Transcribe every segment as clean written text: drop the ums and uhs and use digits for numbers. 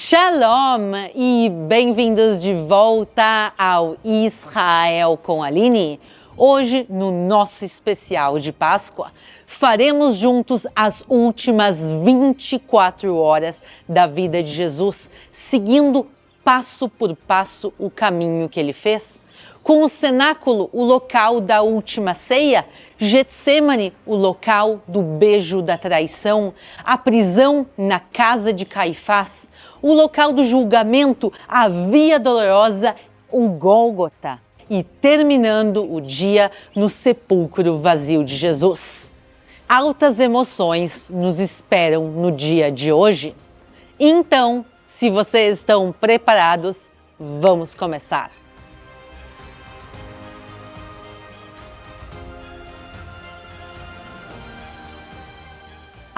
Shalom e bem-vindos de volta ao Israel com Aline. Hoje, no nosso especial de Páscoa, faremos juntos as últimas 24 horas da vida de Jesus, seguindo passo por passo o caminho que ele fez. Com o cenáculo, o local da última ceia, Getsêmani, o local do beijo da traição, a prisão na casa de Caifás, o local do julgamento, a Via Dolorosa, o Gólgota, e terminando o dia no sepulcro vazio de Jesus. Altas emoções nos esperam no dia de hoje. Então, se vocês estão preparados, vamos começar.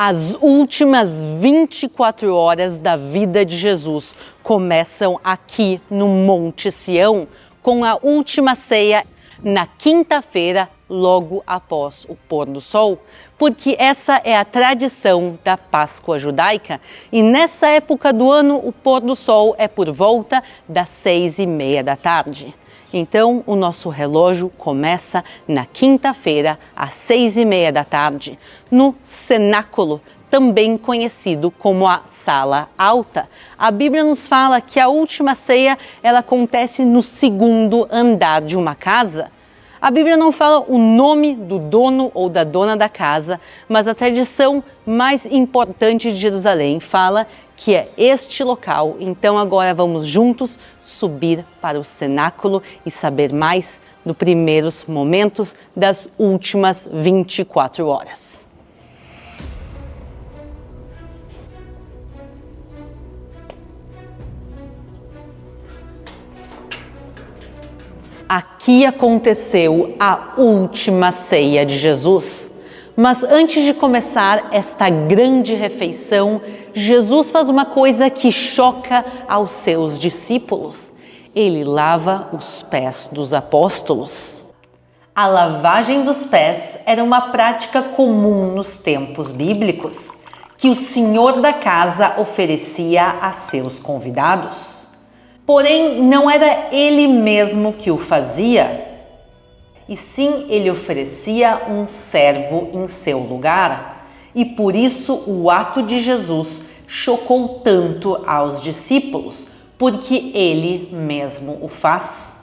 As últimas 24 horas da vida de Jesus começam aqui no Monte Sião, com a última ceia na quinta-feira, logo após o pôr do sol, porque essa é a tradição da Páscoa judaica e nessa época do ano o pôr do sol é por volta das 6:30 da tarde. Então, o nosso relógio começa na quinta-feira, às 6:30 da tarde, no cenáculo, também conhecido como a Sala Alta. A Bíblia nos fala que a última ceia ela acontece no segundo andar de uma casa. A Bíblia não fala o nome do dono ou da dona da casa, mas a tradição mais importante de Jerusalém fala que é este local. Então agora vamos juntos subir para o cenáculo e saber mais dos primeiros momentos das últimas 24 horas. Aqui aconteceu a última ceia de Jesus. Mas antes de começar esta grande refeição, Jesus faz uma coisa que choca aos seus discípulos. Ele lava os pés dos apóstolos. A lavagem dos pés era uma prática comum nos tempos bíblicos, que o senhor da casa oferecia a seus convidados. Porém, não era ele mesmo que o fazia, e sim ele oferecia um servo em seu lugar. E por isso o ato de Jesus chocou tanto aos discípulos, porque ele mesmo o faz.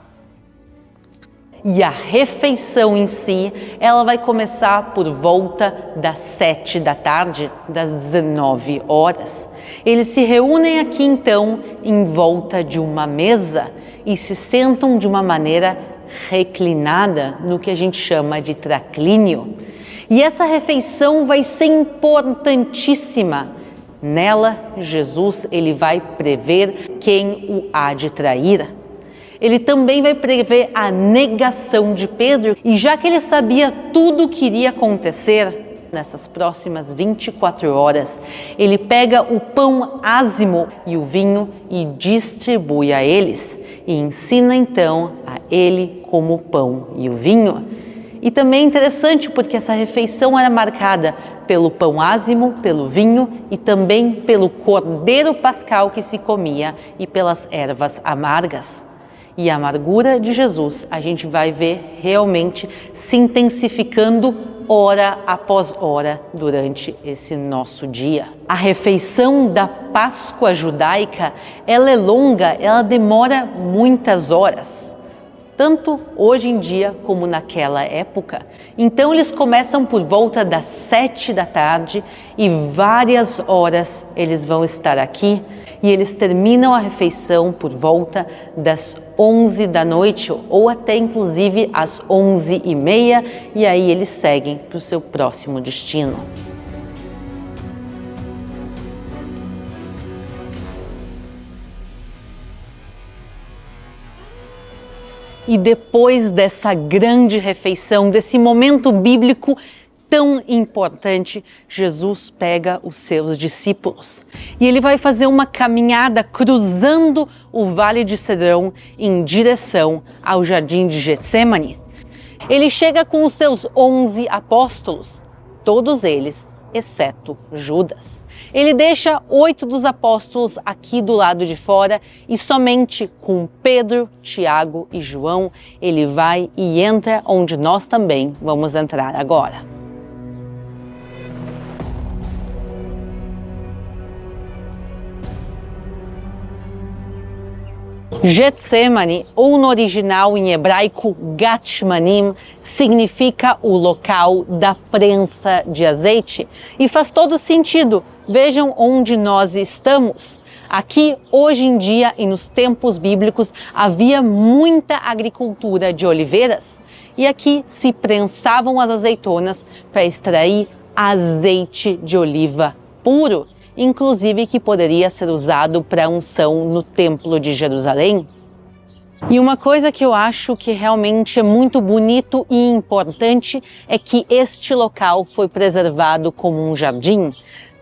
E a refeição em si, ela vai começar por volta das 7 da tarde, das 19 horas. Eles se reúnem aqui então em volta de uma mesa e se sentam de uma maneira reclinada no que a gente chama de traclínio. E essa refeição vai ser importantíssima. Nela, Jesus ele vai prever quem o há de trair. Ele também vai prever a negação de Pedro, e já que ele sabia tudo o que iria acontecer nessas próximas 24 horas, ele pega o pão ázimo e o vinho e distribui a eles, e ensina então a ele como o pão e o vinho. E também é interessante porque essa refeição era marcada pelo pão ázimo, pelo vinho e também pelo cordeiro pascal que se comia e pelas ervas amargas. E a amargura de Jesus a gente vai ver realmente se intensificando hora após hora durante esse nosso dia. A refeição da Páscoa judaica, ela é longa, ela demora muitas horas, tanto hoje em dia como naquela época. Então eles começam por volta das 7 da tarde e várias horas eles vão estar aqui e eles terminam a refeição por volta das 11 da noite ou até inclusive às 11:30 e aí eles seguem para o seu próximo destino. E depois dessa grande refeição, desse momento bíblico tão importante, Jesus pega os seus discípulos e ele vai fazer uma caminhada cruzando o Vale de Cedrão em direção ao Jardim de Getsêmani. Ele chega com os seus 11 apóstolos, todos eles exceto Judas. Ele deixa 8 dos apóstolos aqui do lado de fora e somente com Pedro, Tiago e João ele vai e entra onde nós também vamos entrar agora. Getsemane, ou no original em hebraico Gatshmanim, significa o local da prensa de azeite e faz todo sentido. Vejam onde nós estamos. Aqui, hoje em dia e nos tempos bíblicos, havia muita agricultura de oliveiras e aqui se prensavam as azeitonas para extrair azeite de oliva puro, inclusive que poderia ser usado para unção no Templo de Jerusalém. E uma coisa que eu acho que realmente é muito bonito e importante é que este local foi preservado como um jardim,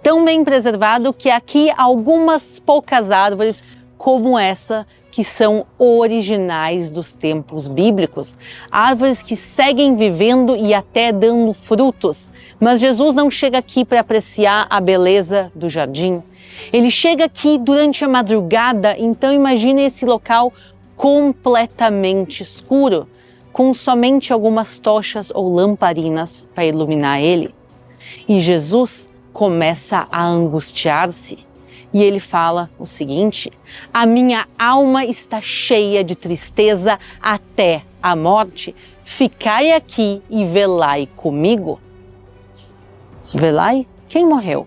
tão bem preservado que aqui algumas poucas árvores como essa que são originais dos tempos bíblicos, árvores que seguem vivendo e até dando frutos. Mas Jesus não chega aqui para apreciar a beleza do jardim. Ele chega aqui durante a madrugada, então imagine esse local completamente escuro, com somente algumas tochas ou lamparinas para iluminar ele. E Jesus começa a angustiar-se. E ele fala o seguinte: a minha alma está cheia de tristeza até a morte. Ficai aqui e velai comigo. Velai? Quem morreu?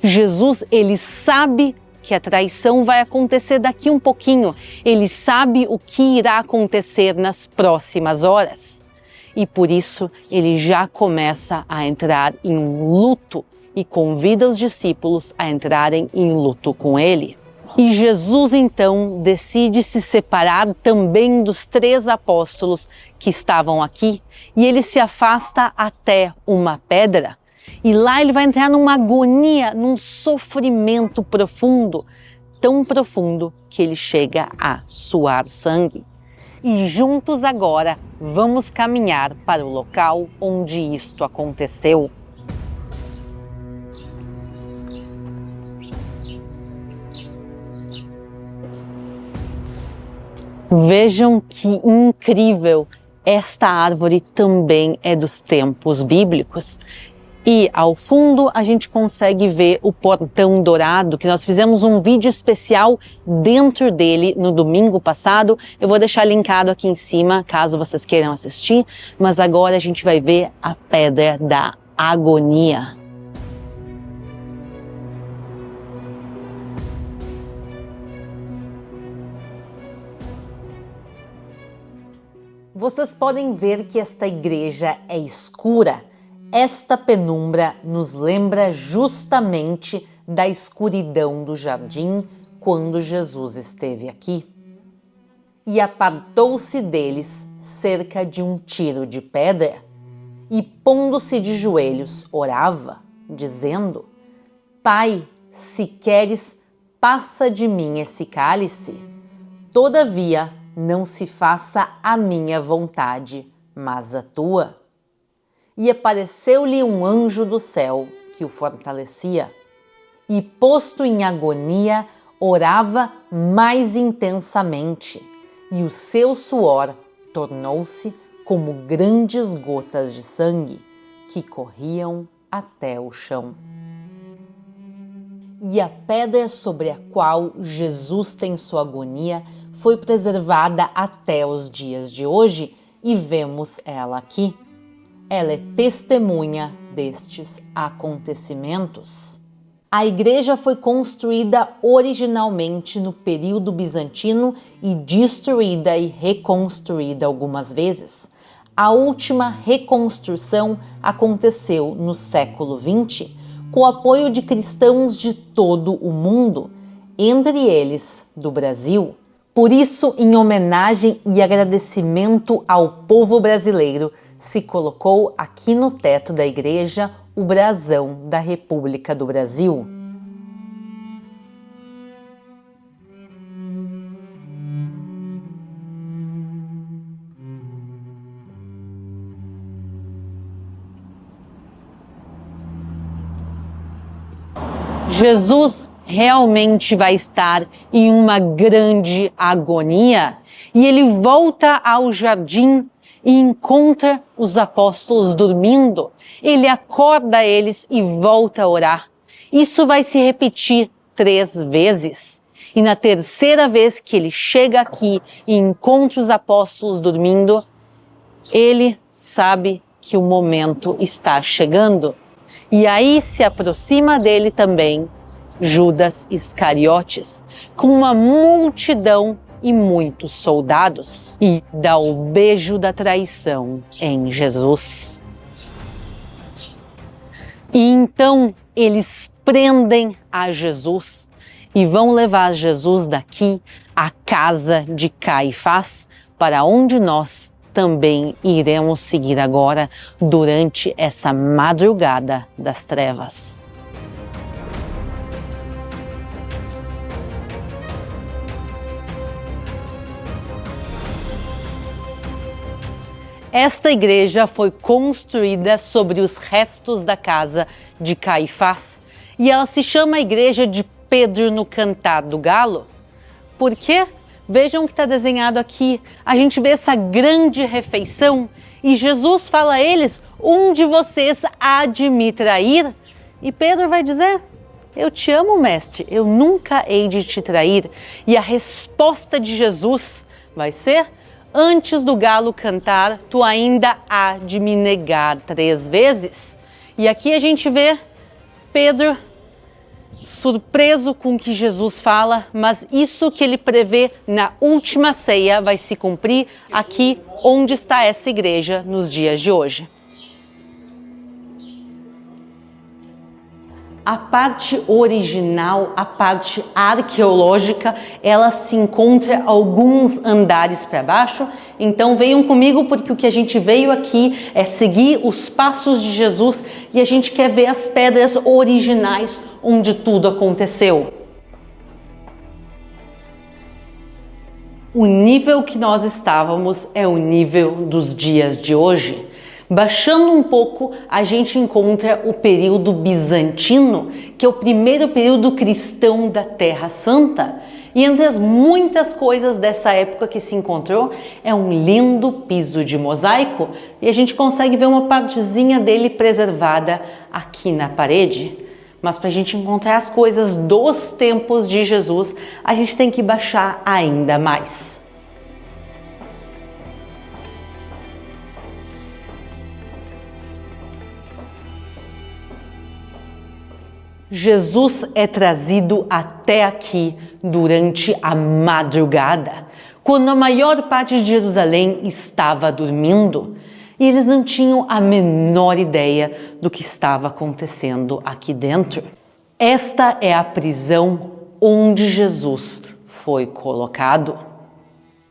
Jesus, ele sabe que a traição vai acontecer daqui um pouquinho. Ele sabe o que irá acontecer nas próximas horas. E por isso ele já começa a entrar em um luto e convida os discípulos a entrarem em luto com ele. E Jesus então decide se separar também dos 3 apóstolos que estavam aqui e ele se afasta até uma pedra. E lá ele vai entrar numa agonia, num sofrimento profundo, tão profundo que ele chega a suar sangue. E juntos agora vamos caminhar para o local onde isto aconteceu. Vejam que incrível! Esta árvore também é dos tempos bíblicos. E ao fundo a gente consegue ver o portão dourado, que nós fizemos um vídeo especial dentro dele no domingo passado. Eu vou deixar linkado aqui em cima, caso vocês queiram assistir. Mas agora a gente vai ver a pedra da agonia. Vocês podem ver que esta igreja é escura. Esta penumbra nos lembra justamente da escuridão do jardim quando Jesus esteve aqui. E apartou-se deles cerca de um tiro de pedra, e pondo-se de joelhos orava, dizendo: Pai, se queres, passa de mim esse cálice. Todavia, não se faça a minha vontade, mas a tua. E apareceu-lhe um anjo do céu que o fortalecia, e posto em agonia, orava mais intensamente, e o seu suor tornou-se como grandes gotas de sangue que corriam até o chão. E a pedra sobre a qual Jesus tem sua agonia foi preservada até os dias de hoje e vemos ela aqui. Ela é testemunha destes acontecimentos. A igreja foi construída originalmente no período bizantino e destruída e reconstruída algumas vezes. A última reconstrução aconteceu no século XX, com o apoio de cristãos de todo o mundo, entre eles do Brasil. Por isso, em homenagem e agradecimento ao povo brasileiro, se colocou aqui no teto da igreja o brasão da República do Brasil. Jesus realmente vai estar em uma grande agonia e ele volta ao jardim e encontra os apóstolos dormindo. Ele acorda eles e volta a orar. Isso vai se repetir 3 vezes. E na terceira vez que ele chega aqui e encontra os apóstolos dormindo, ele sabe que o momento está chegando. E aí se aproxima dele também Judas Iscariotes, com uma multidão e muitos soldados, e dá o beijo da traição em Jesus. E então eles prendem a Jesus e vão levar Jesus daqui à casa de Caifás, para onde nós também iremos seguir agora durante essa madrugada das trevas. Esta igreja foi construída sobre os restos da casa de Caifás e ela se chama a igreja de Pedro no Cantar do Galo. Por quê? Vejam o que está desenhado aqui. A gente vê essa grande refeição e Jesus fala a eles: um de vocês há de me trair. E Pedro vai dizer: eu te amo, mestre, eu nunca hei de te trair. E a resposta de Jesus vai ser: antes do galo cantar, tu ainda há de me negar 3 vezes. E aqui a gente vê Pedro surpreso com o que Jesus fala, mas isso que ele prevê na última ceia vai se cumprir aqui onde está essa igreja nos dias de hoje. A parte original, a parte arqueológica, ela se encontra alguns andares para baixo. Então venham comigo, porque o que a gente veio aqui é seguir os passos de Jesus e a gente quer ver as pedras originais onde tudo aconteceu. O nível que nós estávamos é o nível dos dias de hoje. Baixando um pouco, a gente encontra o período bizantino, que é o primeiro período cristão da Terra Santa. E entre as muitas coisas dessa época que se encontrou, é um lindo piso de mosaico, e a gente consegue ver uma partezinha dele preservada aqui na parede. Mas para a gente encontrar as coisas dos tempos de Jesus, a gente tem que baixar ainda mais. Jesus é trazido até aqui durante a madrugada, quando a maior parte de Jerusalém estava dormindo e eles não tinham a menor ideia do que estava acontecendo aqui dentro. Esta é a prisão onde Jesus foi colocado.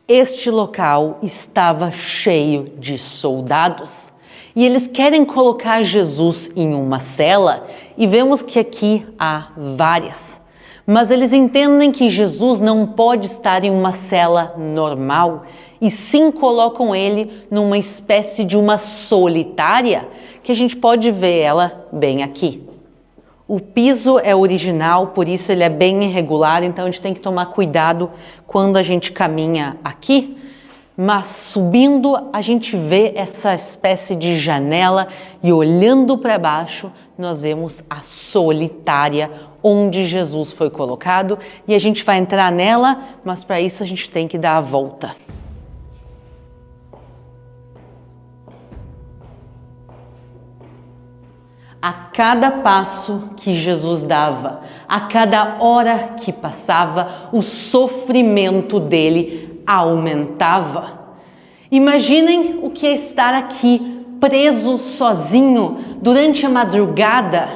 Este local estava cheio de soldados. E eles querem colocar Jesus em uma cela, e vemos que aqui há várias. Mas eles entendem que Jesus não pode estar em uma cela normal, e sim colocam ele numa espécie de uma solitária, que a gente pode ver ela bem aqui. O piso é original, por isso ele é bem irregular, então a gente tem que tomar cuidado quando a gente caminha aqui. Mas subindo, a gente vê essa espécie de janela e olhando para baixo, nós vemos a solitária onde Jesus foi colocado e a gente vai entrar nela, mas para isso a gente tem que dar a volta. A cada passo que Jesus dava, a cada hora que passava, o sofrimento dele aumentava. Imaginem o que é estar aqui preso sozinho durante a madrugada,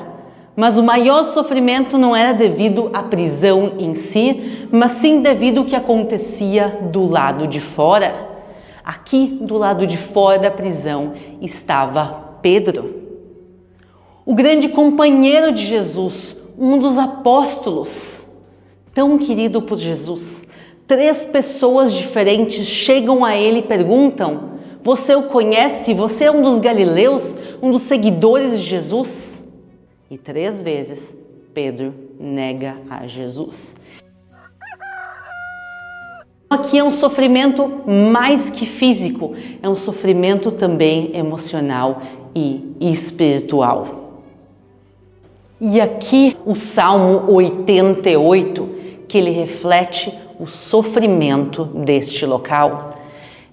mas o maior sofrimento não era devido à prisão em si, mas sim devido ao que acontecia do lado de fora. Aqui do lado de fora da prisão estava Pedro, o grande companheiro de Jesus, um dos apóstolos, tão querido por Jesus. 3 pessoas diferentes chegam a ele e perguntam: você o conhece? Você é um dos galileus? Um dos seguidores de Jesus? E 3 vezes Pedro nega a Jesus. Aqui é um sofrimento mais que físico, é um sofrimento também emocional e espiritual. E aqui o Salmo 88, que ele reflete o sofrimento deste local.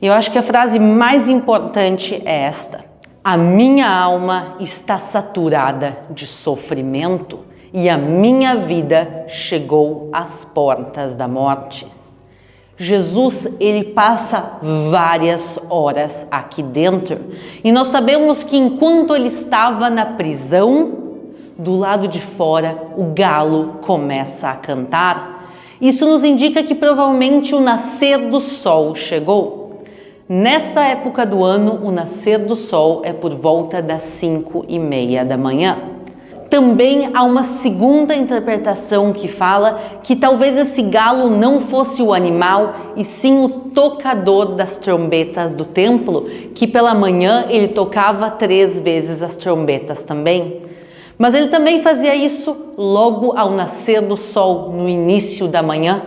E eu acho que a frase mais importante é esta: a minha alma está saturada de sofrimento e a minha vida chegou às portas da morte. Jesus, ele passa várias horas aqui dentro e nós sabemos que enquanto ele estava na prisão, do lado de fora o galo começa a cantar. Isso nos indica que provavelmente o nascer do sol chegou. Nessa época do ano, o nascer do sol é por volta das 5:30 da manhã. Também há uma segunda interpretação que fala que talvez esse galo não fosse o animal, e sim o tocador das trombetas do templo, que pela manhã ele tocava 3 vezes as trombetas também. Mas ele também fazia isso logo ao nascer do sol, no início da manhã.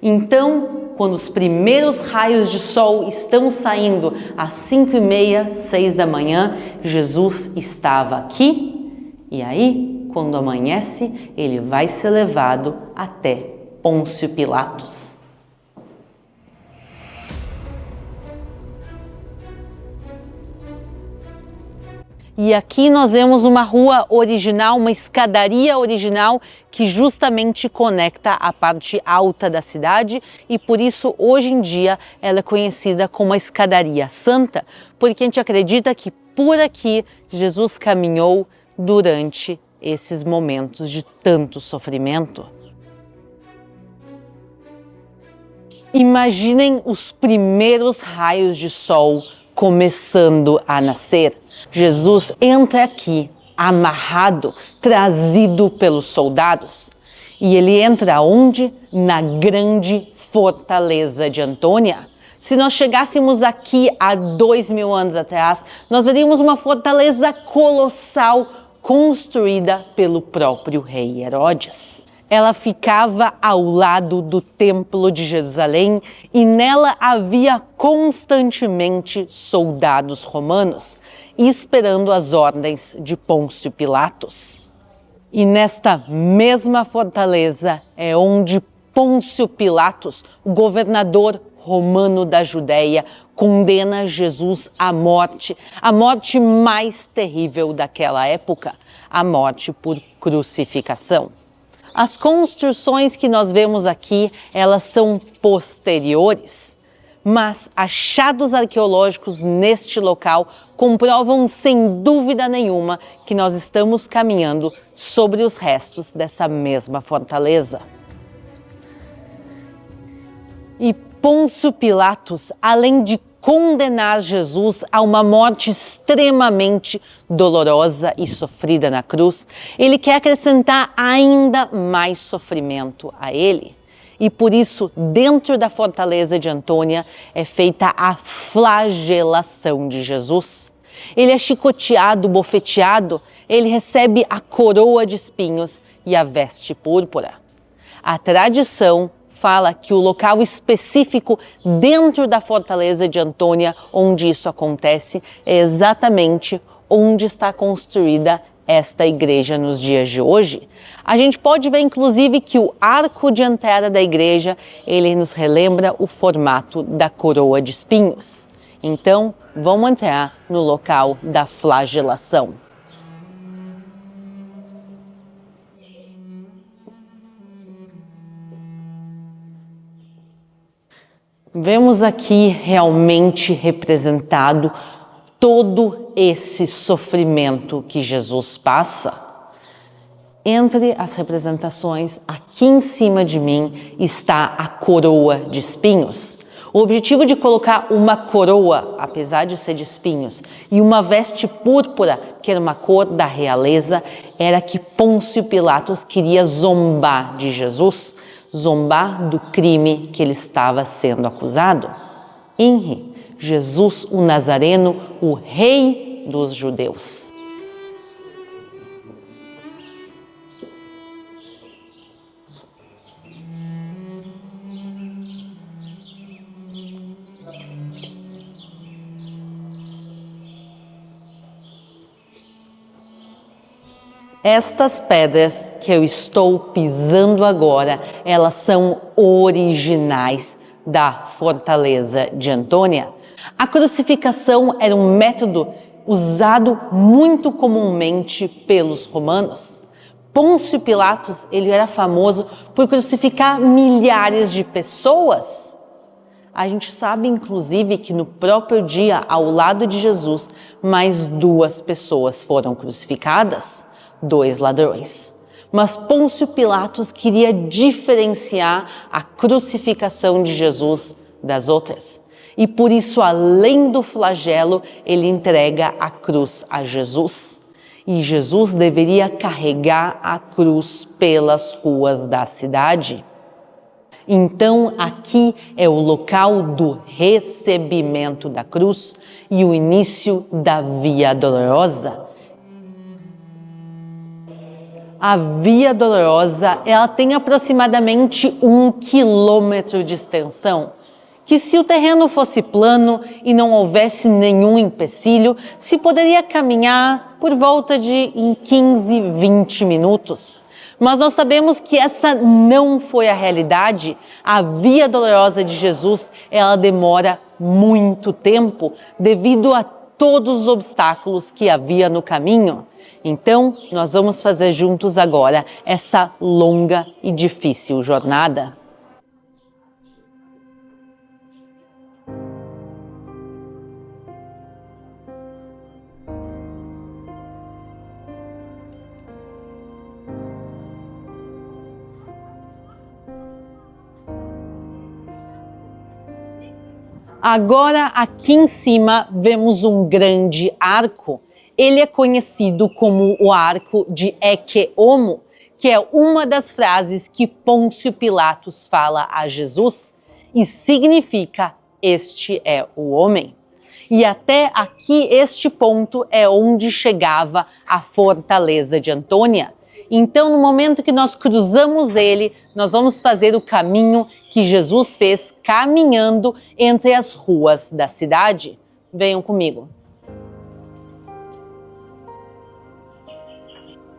Então, quando os primeiros raios de sol estão saindo às 5:30, 6 da manhã, Jesus estava aqui. E aí, quando amanhece, ele vai ser levado até Pôncio Pilatos. E aqui nós vemos uma rua original, uma escadaria original que justamente conecta a parte alta da cidade, e por isso hoje em dia ela é conhecida como a Escadaria Santa, porque a gente acredita que por aqui Jesus caminhou durante esses momentos de tanto sofrimento. Imaginem os primeiros raios de sol começando a nascer. Jesus entra aqui amarrado, trazido pelos soldados. E ele entra onde? Na grande fortaleza de Antônia. Se nós chegássemos aqui há 2000 anos atrás, nós veríamos uma fortaleza colossal construída pelo próprio rei Herodes. Ela ficava ao lado do Templo de Jerusalém e nela havia constantemente soldados romanos esperando as ordens de Pôncio Pilatos. E nesta mesma fortaleza é onde Pôncio Pilatos, o governador romano da Judéia, condena Jesus à morte, a morte mais terrível daquela época, a morte por crucificação. As construções que nós vemos aqui, elas são posteriores, mas achados arqueológicos neste local comprovam sem dúvida nenhuma que nós estamos caminhando sobre os restos dessa mesma fortaleza. E Pôncio Pilatos, além de condenar Jesus a uma morte extremamente dolorosa e sofrida na cruz, ele quer acrescentar ainda mais sofrimento a ele. E por isso, dentro da fortaleza de Antônia, é feita a flagelação de Jesus. Ele é chicoteado, bofeteado, ele recebe a coroa de espinhos e a veste púrpura. A tradição fala que o local específico dentro da fortaleza de Antônia, onde isso acontece, é exatamente onde está construída esta igreja nos dias de hoje. A gente pode ver, inclusive, que o arco de entrada da igreja, ele nos relembra o formato da coroa de espinhos. Então, vamos entrar no local da flagelação. Vemos aqui realmente representado todo esse sofrimento que Jesus passa. Entre as representações, aqui em cima de mim está a coroa de espinhos. O objetivo de colocar uma coroa, apesar de ser de espinhos, e uma veste púrpura, que era uma cor da realeza, era que Pôncio Pilatos queria zombar de Jesus, zombar do crime que ele estava sendo acusado. Inri, Jesus o Nazareno, o rei dos judeus. Estas pedras que eu estou pisando agora, elas são originais da fortaleza de Antônia. A crucificação era um método usado muito comumente pelos romanos. Pôncio Pilatos, ele era famoso por crucificar milhares de pessoas. A gente sabe, inclusive, que no próprio dia, ao lado de Jesus, mais 2 pessoas foram crucificadas, 2 ladrões. Mas Pôncio Pilatos queria diferenciar a crucificação de Jesus das outras. E por isso, além do flagelo, ele entrega a cruz a Jesus. E Jesus deveria carregar a cruz pelas ruas da cidade. Então, aqui é o local do recebimento da cruz e o início da Via Dolorosa. A Via Dolorosa, ela tem aproximadamente 1 quilômetro de extensão, que se o terreno fosse plano e não houvesse nenhum empecilho, se poderia caminhar por volta de 15, 20 minutos. Mas nós sabemos que essa não foi a realidade. A Via Dolorosa de Jesus, ela demora muito tempo devido a todos os obstáculos que havia no caminho. Então, nós vamos fazer juntos agora essa longa e difícil jornada. Agora, aqui em cima, vemos um grande arco. Ele é conhecido como o Arco de Ecce Homo, que é uma das frases que Pôncio Pilatos fala a Jesus e significa este é o homem. E até aqui, este ponto é onde chegava a fortaleza de Antônia. Então, no momento que nós cruzamos ele, nós vamos fazer o caminho que Jesus fez caminhando entre as ruas da cidade. Venham comigo.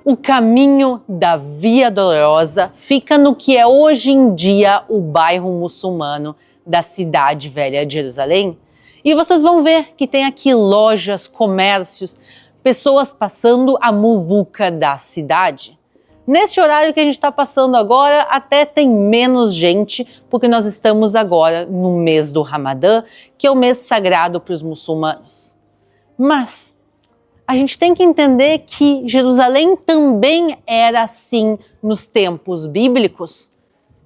O caminho da Via Dolorosa fica no que é hoje em dia o bairro muçulmano da cidade velha de Jerusalém. E vocês vão ver que tem aqui lojas, comércios, pessoas passando a muvuca da cidade. Neste horário que a gente está passando agora, até tem menos gente, porque nós estamos agora no mês do Ramadã, que é o mês sagrado para os muçulmanos. Mas a gente tem que entender que Jerusalém também era assim nos tempos bíblicos.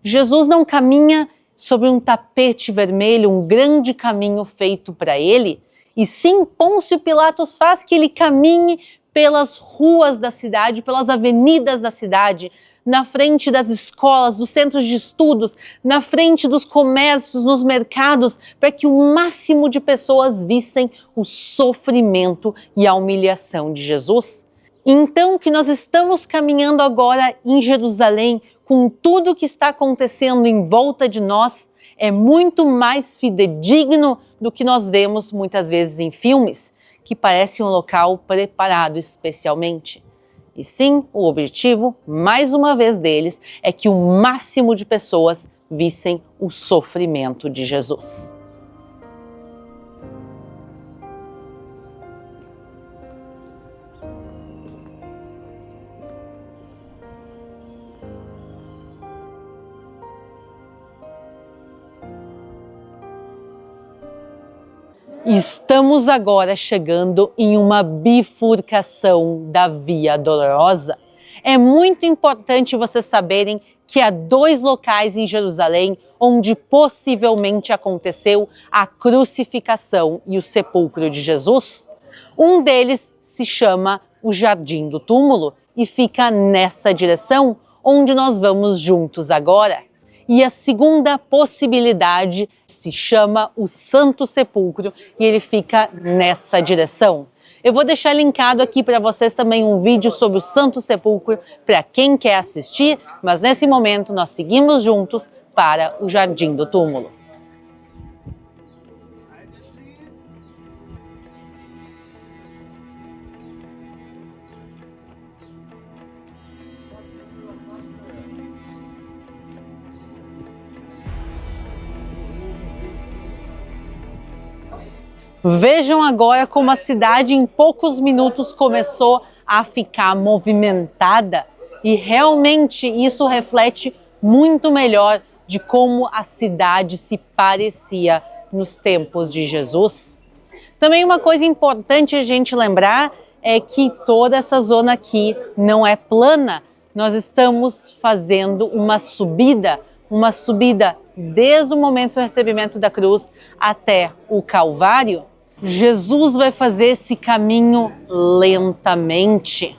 Jesus não caminha sobre um tapete vermelho, um grande caminho feito para ele, e sim Pôncio Pilatos faz que ele caminhe pelas ruas da cidade, pelas avenidas da cidade, na frente das escolas, dos centros de estudos, na frente dos comércios, nos mercados, para que o máximo de pessoas vissem o sofrimento e a humilhação de Jesus. Então, que nós estamos caminhando agora em Jerusalém, com tudo que está acontecendo em volta de nós, é muito mais fidedigno do que nós vemos muitas vezes em filmes, que parece um local preparado especialmente. E sim, o objetivo, mais uma vez deles, é que o máximo de pessoas vissem o sofrimento de Jesus. Estamos agora chegando em uma bifurcação da Via Dolorosa. É muito importante vocês saberem que há 2 locais em Jerusalém onde possivelmente aconteceu a crucificação e o sepulcro de Jesus. Um deles se chama o Jardim do Túmulo e fica nessa direção onde nós vamos juntos agora. E a segunda possibilidade se chama o Santo Sepulcro e ele fica nessa direção. Eu vou deixar linkado aqui para vocês também um vídeo sobre o Santo Sepulcro para quem quer assistir, mas nesse momento nós seguimos juntos para o Jardim do Túmulo. Vejam agora como a cidade em poucos minutos começou a ficar movimentada e realmente isso reflete muito melhor de como a cidade se parecia nos tempos de Jesus. Também uma coisa importante a gente lembrar é que toda essa zona aqui não é plana. Nós estamos fazendo uma subida desde o momento do recebimento da cruz até o Calvário. Jesus vai fazer esse caminho lentamente.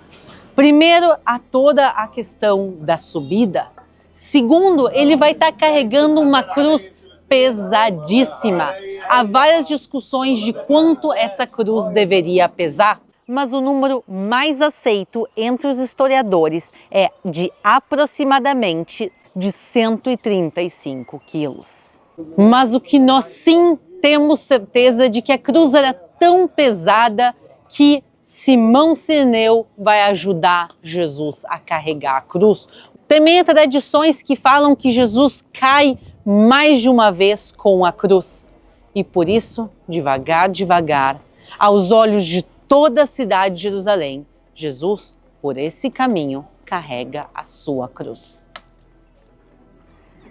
Primeiro, há toda a questão da subida. Segundo, ele vai estar carregando uma cruz pesadíssima. Há várias discussões de quanto essa cruz deveria pesar, mas o número mais aceito entre os historiadores é de aproximadamente de 135 quilos. Mas o que nós sim temos certeza de que a cruz era tão pesada que Simão Cireneu vai ajudar Jesus a carregar a cruz. Também há tradições que falam que Jesus cai mais de uma vez com a cruz. E por isso, devagar, devagar, aos olhos de toda a cidade de Jerusalém, Jesus, por esse caminho, carrega a sua cruz.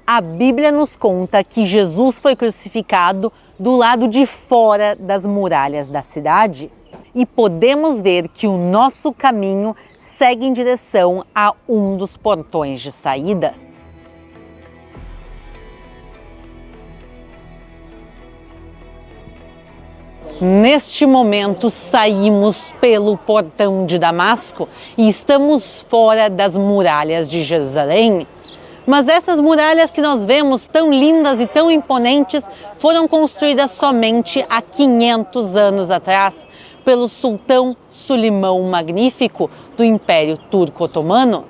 A Bíblia nos conta que Jesus foi crucificado do lado de fora das muralhas da cidade. E podemos ver que o nosso caminho segue em direção a um dos portões de saída. Neste momento, saímos pelo portão de Damasco e estamos fora das muralhas de Jerusalém. Mas essas muralhas que nós vemos, tão lindas e tão imponentes, foram construídas somente há 500 anos atrás, pelo sultão Sulimão Magnífico do Império Turco-Otomano.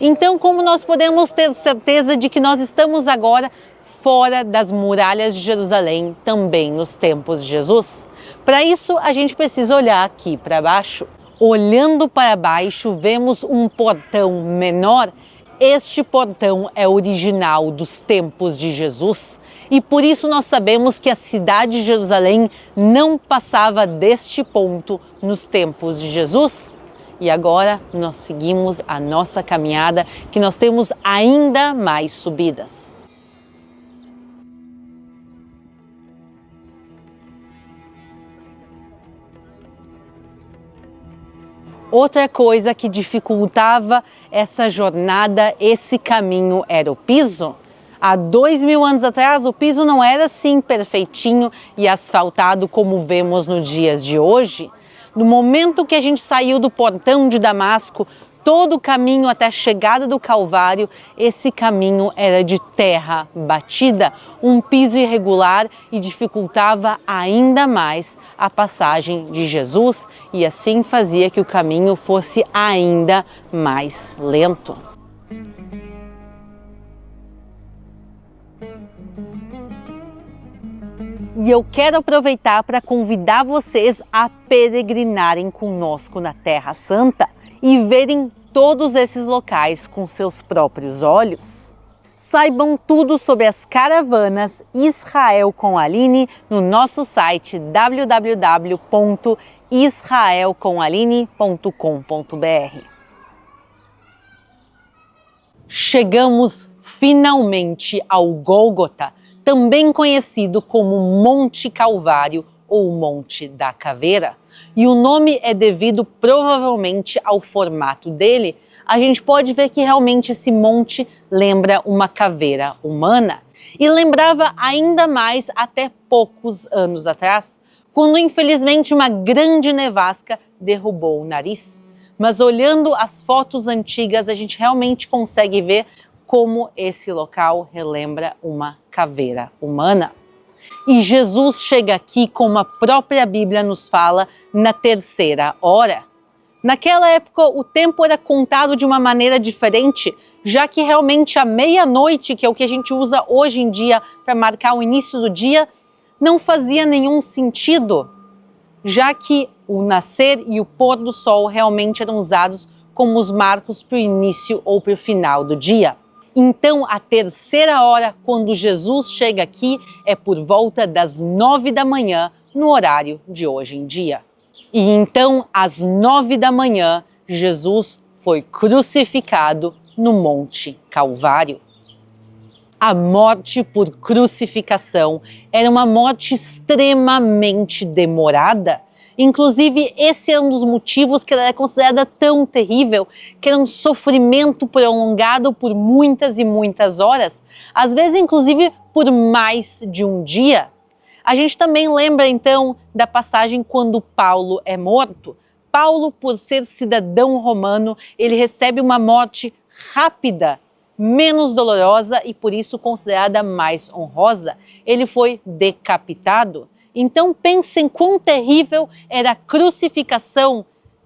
Então, como nós podemos ter certeza de que nós estamos agora fora das muralhas de Jerusalém, também nos tempos de Jesus? Para isso, a gente precisa olhar aqui para baixo. Olhando para baixo, vemos um portão menor. Este portão é original dos tempos de Jesus. E por isso nós sabemos que a cidade de Jerusalém não passava deste ponto nos tempos de Jesus. E agora nós seguimos a nossa caminhada, que nós temos ainda mais subidas. Outra coisa que dificultava essa jornada, esse caminho, era o piso. Há 2000 anos atrás, o piso não era assim perfeitinho e asfaltado como vemos nos dias de hoje. No momento que a gente saiu do portão de Damasco, todo o caminho até a chegada do Calvário, esse caminho era de terra batida, um piso irregular, e dificultava ainda mais a passagem de Jesus e assim fazia que o caminho fosse ainda mais lento. E eu quero aproveitar para convidar vocês a peregrinarem conosco na Terra Santa e verem todos esses locais com seus próprios olhos. Saibam tudo sobre as caravanas Israel com Aline no nosso site www.israelcomaline.com.br. Chegamos finalmente ao Gólgota, também conhecido como Monte Calvário ou Monte da Caveira. E o nome é devido provavelmente ao formato dele. A gente pode ver que realmente esse monte lembra uma caveira humana. E lembrava ainda mais até poucos anos atrás, quando infelizmente uma grande nevasca derrubou o nariz. Mas olhando as fotos antigas, a gente realmente consegue ver como esse local relembra uma caveira humana. E Jesus chega aqui, como a própria Bíblia nos fala, na terceira hora. Naquela época, o tempo era contado de uma maneira diferente, já que realmente a meia-noite, que é o que a gente usa hoje em dia para marcar o início do dia, não fazia nenhum sentido, já que o nascer e o pôr do sol realmente eram usados como os marcos para o início ou para o final do dia. Então, a terceira hora, quando Jesus chega aqui, é por volta das 9 da manhã, no horário de hoje em dia. E então, às 9 da manhã, Jesus foi crucificado no Monte Calvário. A morte por crucificação era uma morte extremamente demorada. Inclusive, esse é um dos motivos que ela é considerada tão terrível, que era um sofrimento prolongado por muitas e muitas horas, às vezes inclusive por mais de um dia. A gente também lembra então da passagem quando Paulo é morto. Paulo, por ser cidadão romano, ele recebe uma morte rápida, menos dolorosa e por isso considerada mais honrosa. Ele foi decapitado. Então pensem quão terrível era a crucificação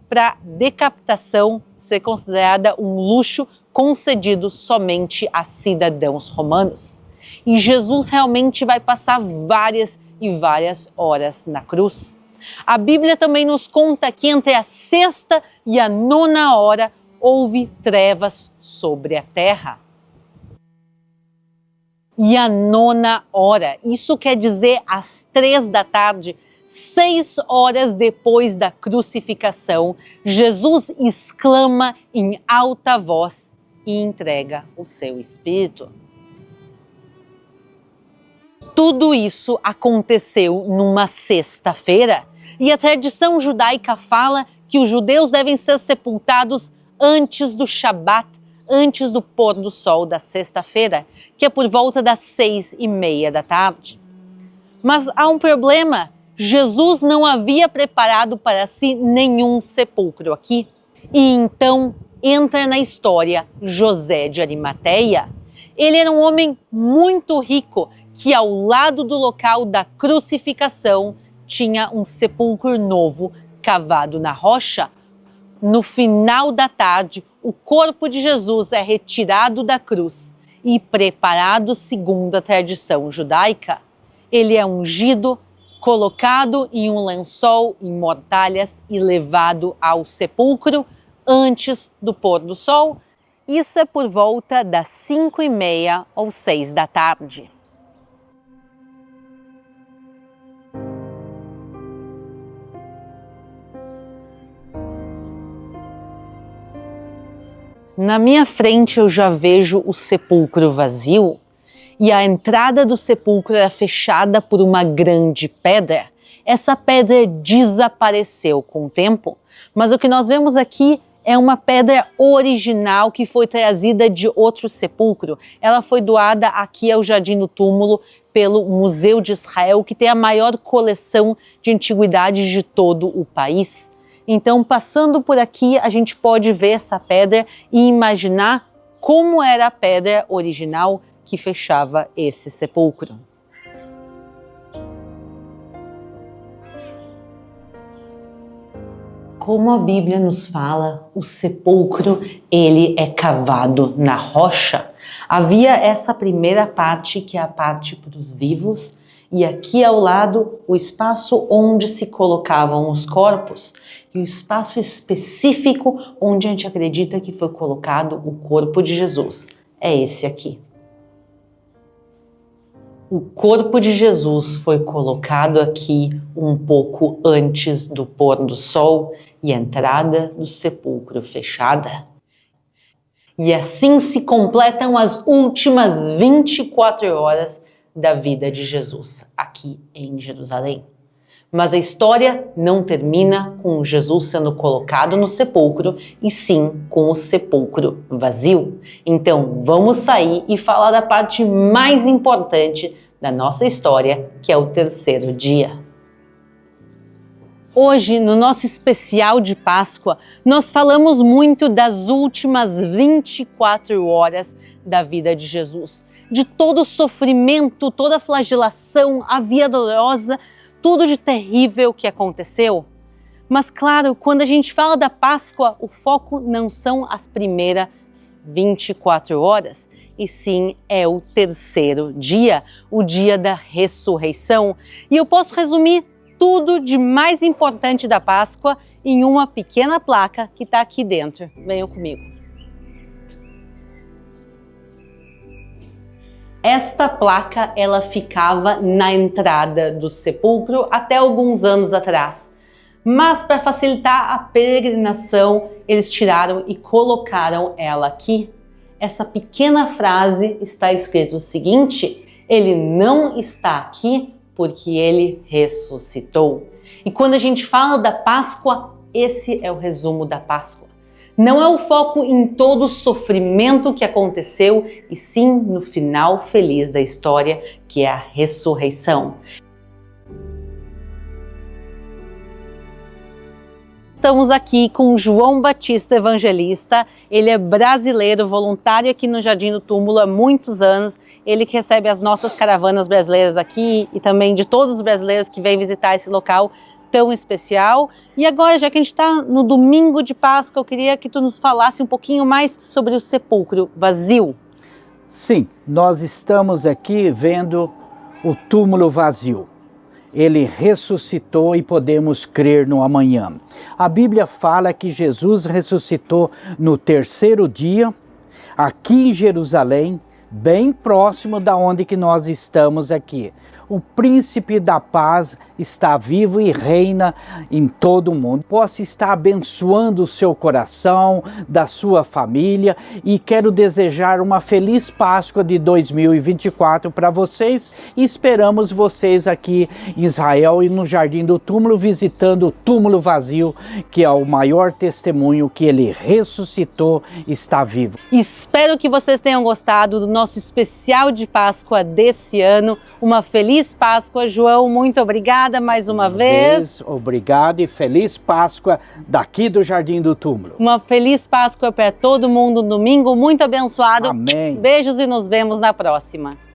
para decapitação ser considerada um luxo concedido somente a cidadãos romanos. E Jesus realmente vai passar várias e várias horas na cruz. A Bíblia também nos conta que entre a sexta e a nona hora houve trevas sobre a terra. E a nona hora, isso quer dizer às 3 da tarde, 6 horas depois da crucificação, Jesus exclama em alta voz e entrega o seu espírito. Tudo isso aconteceu numa sexta-feira e a tradição judaica fala que os judeus devem ser sepultados antes do Shabat, antes do pôr do sol da sexta-feira, que é por volta das 6:30 da tarde. Mas há um problema, Jesus não havia preparado para si nenhum sepulcro aqui. E então entra na história José de Arimateia. Ele era um homem muito rico, que ao lado do local da crucificação tinha um sepulcro novo cavado na rocha. No final da tarde, o corpo de Jesus é retirado da cruz e preparado segundo a tradição judaica. Ele é ungido, colocado em um lençol em mortalhas e levado ao sepulcro antes do pôr do sol. Isso é por volta das 5:30 ou 6 da tarde. Na minha frente eu já vejo o sepulcro vazio e a entrada do sepulcro era fechada por uma grande pedra. Essa pedra desapareceu com o tempo, mas o que nós vemos aqui é uma pedra original que foi trazida de outro sepulcro. Ela foi doada aqui ao Jardim do Túmulo pelo Museu de Israel, que tem a maior coleção de antiguidades de todo o país. Então, passando por aqui, a gente pode ver essa pedra e imaginar como era a pedra original que fechava esse sepulcro. Como a Bíblia nos fala, o sepulcro, ele é cavado na rocha. Havia essa primeira parte, que é a parte para os vivos, e aqui ao lado o espaço onde se colocavam os corpos e o espaço específico onde a gente acredita que foi colocado o corpo de Jesus. É esse aqui. O corpo de Jesus foi colocado aqui um pouco antes do pôr do sol e a entrada do sepulcro fechada. E assim se completam as últimas 24 horas da vida de Jesus aqui em Jerusalém. Mas a história não termina com Jesus sendo colocado no sepulcro, e sim com o sepulcro vazio. Então vamos sair e falar da parte mais importante da nossa história, que é o terceiro dia. Hoje, no nosso especial de Páscoa, nós falamos muito das últimas 24 horas da vida de Jesus. De todo o sofrimento, toda a flagelação, a via dolorosa, tudo de terrível que aconteceu. Mas claro, quando a gente fala da Páscoa, o foco não são as primeiras 24 horas, e sim é o terceiro dia, o dia da ressurreição. E eu posso resumir tudo de mais importante da Páscoa em uma pequena placa que está aqui dentro. Venham comigo. Esta placa, ela ficava na entrada do sepulcro até alguns anos atrás. Mas para facilitar a peregrinação, eles tiraram e colocaram ela aqui. Essa pequena frase está escrito o seguinte: ele não está aqui porque ele ressuscitou. E quando a gente fala da Páscoa, esse é o resumo da Páscoa. Não é o foco em todo o sofrimento que aconteceu, e sim no final feliz da história, que é a ressurreição. Estamos aqui com João Batista Evangelista. Ele é brasileiro, voluntário aqui no Jardim do Túmulo há muitos anos. Ele que recebe as nossas caravanas brasileiras aqui e também de todos os brasileiros que vêm visitar esse local tão especial. E agora, já que a gente está no domingo de Páscoa, eu queria que tu nos falasse um pouquinho mais sobre o sepulcro vazio. Sim, nós estamos aqui vendo o túmulo vazio. Ele ressuscitou e podemos crer no amanhã. A Bíblia fala que Jesus ressuscitou no terceiro dia, aqui em Jerusalém, bem próximo da onde que nós estamos aqui. O príncipe da paz está vivo e reina em todo o mundo. Posso estar abençoando o seu coração, da sua família, e quero desejar uma feliz Páscoa de 2024 para vocês, e esperamos vocês aqui em Israel e no Jardim do Túmulo, visitando o túmulo vazio, que é o maior testemunho que ele ressuscitou e está vivo. Espero que vocês tenham gostado do nosso especial de Páscoa desse ano. Uma feliz Páscoa, João, muito obrigada mais uma vez. Obrigado e feliz Páscoa daqui do Jardim do Túmulo. Uma feliz Páscoa para todo mundo, domingo muito abençoado. Amém. Beijos e nos vemos na próxima.